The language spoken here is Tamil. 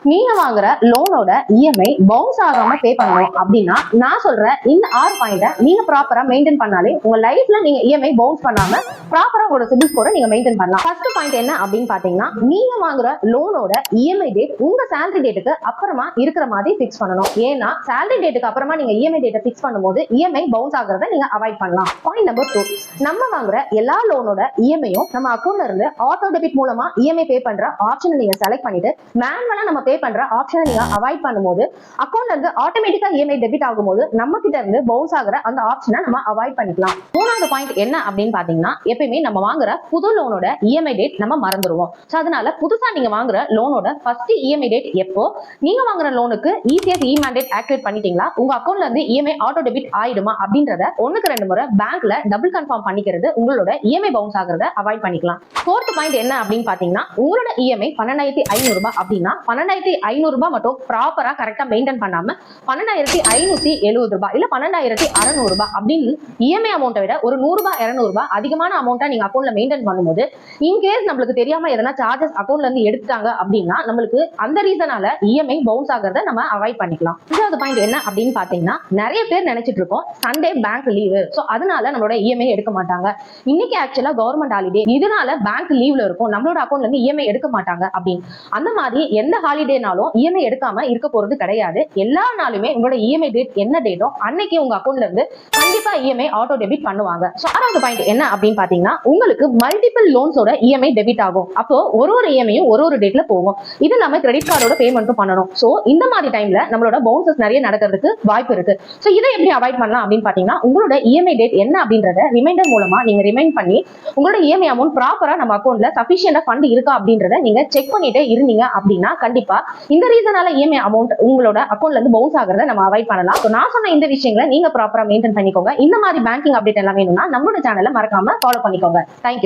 நீங்க வாங்குற லோனோட இஎம்ஐ பவுன்ஸ் ஆகாம பே பண்ணணும் அப்படின்னா நான் சொல்ற இந்த 6 பாயிண்ட நீங்க ப்ராப்பரா மெயின்டைன் பண்ணாலே உங்க லைஃப்ல நீங்க இஎம்ஐ பவுன்ஸ் பண்ணாம ப்ராப்பரா உங்களோட சிபில் ஸ்கோரை நீங்க மெயின்டைன் பண்ணலாம். ஃபர்ஸ்ட் பாயிண்ட் என்ன அப்படின்னு பாத்தீங்கன்னா, நீங்க வாங்குற லோனோட இஎம்ஐ டேட் உங்க சேலரி டேட்டுக்கு அப்புறமா இருக்கிற மாதிரி பிக்ஸ் பண்ணணும். ஏன்னா சேலரி டேட்டுக்கு அப்புறமா நீங்க இஎம்ஐ டேட்டை பிக்ஸ் பண்ணும்போது இஎம்ஐ பவுன்ஸ் ஆகுறத நீங்க அவாய்ட் பண்ணலாம். பாயிண்ட் நம்பர் 2, நம்ம வாங்குற எல்லா லோனோட இஎம்ஐயும் நம்ம அக்கௌண்ட்ல இருந்து ஆட்டோ டெபிட் மூலமா இஎம்ஐ பே பண்ற ஆப்ஷனை நீங்க செலக்ட் பண்ணிட்டு மேனுவலா நம்ம பே பண்ற ஆப்ஷனை நீங்க அவாய்ட் பண்ணும்போது அக்கௌண்ட்ல இருந்து ஆட்டோமேட்டிக்கா இஎம்ஐ டெபிட் ஆகும்போது நம்ம கிட்ட இருந்து பவுன்ஸ் ஆகுற அந்த ஆப்ஷனை நம்ம அவாய்ட் பண்ணிக்கலாம். மூணாவது பாயிண்ட் என்ன அப்படின்னு பாத்தீங்கன்னா, எப்பயுமே நம்ம வாங்குற புது லோனோட இஎம்ஐ டேட் நம்ம மறந்துடுவோம். அதனால புதுசா நீங்க வாங்குற லோனோட ஃபர்ஸ்ட் இஎம்ஐ டேட் எப்போ நீங்க வாங்குற லோனுக்கு இசிஎஸ் இ மேண்டேட் ஆக்டிவேட் பண்ணிட்டீங்களா, உங்க அக்கௌண்ட்ல இருந்து இஎம்ஐ ஆட்டோ டெபிட் ஆயிடுமா அப்படின்றத 1க்கு 2 முறை பேங்க்ல டபுள் கன்ஃபார்ம் பண்ணிக்கிறது உங்களோட இஎம்ஐ பவுன்ஸ் ஆகுறத அவாய்ட் பண்ணிக்கலாம். ஃபோர்த் பாயிண்ட் என்ன அப்படின்னு பாத்தீங்கன்னா, உங்களோட இஎம்ஐ 12,500 ரூபாய் அப்படின்னா 12,500 ரூபாய் மட்டும் ப்ராப்பரா கரெக்டா மெயின்டைன் பண்ணாம 12,570 ரூபாய் இல்ல 12,600 ரூபாய் அப்படின்னு இஎம்ஐ அமௌண்ட்டை விட ஒரு 100 ரூபாய் 200 ரூபாய் அதிகமான அமௌண்ட்டை நீங்க அக்கௌண்ட்ல மெயின்டைன் பண்ணும்போது இன்கேஸ் நம்மளுக்கு தெரியாம எதனா சார்ஜஸ் அக்கௌண்ட்ல இருந்து எடுத்துட்டாங்க அப்படின்னா நம்மளுக்கு அந்த ரீசனால இஎம்ஐ பவுன்ஸ் ஆகிறத நம்ம அவாய்ட் பண்ணிக்கலாம். அஞ்சாவது பாயிண்ட் என்ன அப்படின்னு பாத்தீங்கன்னா, நிறைய பேர் நினைச்சிட்டு இருக்கோம் சண்டே பேங்க் லீவு, சோ அதனால நம்மளோட இஎம்ஐ எடுக்க மாட்டாங்க. இன்னைக்கு ஆக்சுவலா கவர்மெண்ட் ஹாலிடே, இதனால பேங்க் லீவ்ல இருக்கும், நம்மளோட அக்கௌண்ட்ல இருந்து இஎம்ஐ எடுக்க மாட்டாங்க அப்படின்னு. அந்த மாதிரி எந்த ஹாலிடேனாலும் இஎம்ஐ எடுக்காம இருக்க போறது கிடையாது. எல்லா நாளுமே உங்களோட இஎம்ஐ டேட் என்ன டேட்டோ அன்னைக்கு உங்க அக்கௌண்ட்ல இருந்து கண்டிப்பா இஎம்ஐ ஆட்டோ டெபிட் பண்ணுவாங்க. ஆறாவது பாயிண்ட் என்ன அப்படின்னு பாத்தீங்கன்னா, உங்களுக்கு மல்டிபிள் லோன்ஸோட இஎம்ஐ டெபிட் ஆகும். அப்போ ஒரு இஎம்ஐயும் ஒரு டேட்ல போகும். இது இல்லாம கிரெடிட் கார்டோட பேமெண்ட்டும் பண்ணணும். சோ இந்த மாதிரி டைம்ல நம்மளோட பவுன்சஸ் நிறைய நடக்கிறதுக்கு வாய்ப்பு இருக்கு. சோ இதை எப்படி அவாய்ட் பண்ணலாம் அப்படின்னு பாத்தீங்கன்னா, உங்களோட இஎம்ஐ டேட் என்ன அப்படின்றத ரிமைண்டர் மூலமா நீங்க ரிமைண்ட் பண்ணி உங்களோட இஎம்ஐ அமௌண்ட் ப்ராப்பரா நம்ம அக்கௌண்ட்ல சஃபிஷியன்டா ஃபண்ட் இருக்கா அப்படின்றத நீங்க செக் பண்ணிட்டே இருந்தீங்க அப்படின்னா கண்டிப்பா இந்த ரீசனால இஎம்ஐ அமௌண்ட் உங்களோட அக்கௌண்ட்ல இருந்து பவுன்ஸ் ஆகிறத நம்ம அவாய்ட் பண்ணலாம். நான் சொன்ன இந்த விஷயங்களை நீங்க ப்ராப்பரா மெயின்டைன் பண்ணிக்கோங்க. இந்த மாதிரி பேங்கிங் அப்டேட் எல்லாம் வேணும்னா நம்மளோட சேனலை மறக்காம ஃபாலோ பண்ணிக்கோங்க. தேங்க்யூ.